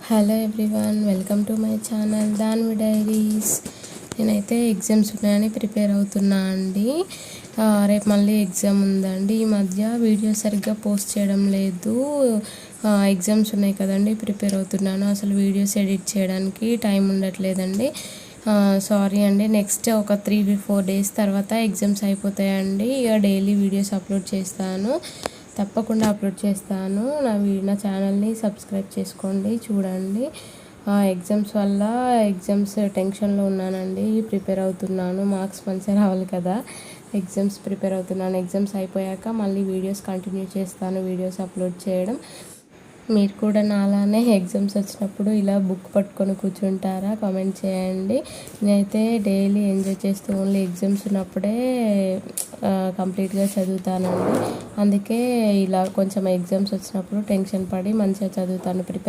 Hello everyone, welcome to my channel Danvi diaries. నేనైతే exams ఉన్నాయని prepare అవుతున్నా అండి. రేపు మళ్ళీ ఎగ్జామ్ ఉందండి. ఈ మధ్య వీడియో సరిగ్గా పోస్ట్ చేయడం లేదు. ఎగ్జామ్స్ ఉన్నాయి కదండి, ప్రిపేర్ అవుతున్నాను. అసలు వీడియోస్ ఎడిట్ చేయడానికి టైం ఉండట్లేదండి. సారీ అండి. నెక్స్ట్ ఒక 3-4 డేస్ తర్వాత ఎగ్జామ్స్ అయిపోతాయండి. ఇక డైలీ వీడియోస్ అప్లోడ్ చేస్తాను, తప్పకుండా అప్లోడ్ చేస్తాను. నా ఛానల్ని సబ్స్క్రైబ్ చేసుకోండి, చూడండి. ఎగ్జామ్స్ వల్ల ఎగ్జామ్స్ టెన్షన్లో ఉన్నానండి. ప్రిపేర్ అవుతున్నాను, మార్క్స్ మంచిగా రావాలి కదా. ఎగ్జామ్స్ ప్రిపేర్ అవుతున్నాను. ఎగ్జామ్స్ అయిపోయాక మళ్ళీ వీడియోస్ కంటిన్యూ చేస్తాను, వీడియోస్ అప్లోడ్ చేయడం. మీరు కూడా నాలానే ఎగ్జామ్స్ వచ్చినప్పుడు ఇలా బుక్ పట్టుకొని కూర్చుంటారా? కామెంట్ చేయండి. నేనైతే డైలీ ఎంజాయ్ చేస్తూ ఓన్లీ ఎగ్జామ్స్ ఉన్నప్పుడే కంప్లీట్గా చదువుతానండి. అందుకే ఇలా కొంచెం ఎగ్జామ్స్ వచ్చినప్పుడు టెన్షన్ పడి మంచిగా చదువుతాను, ప్రిపేర్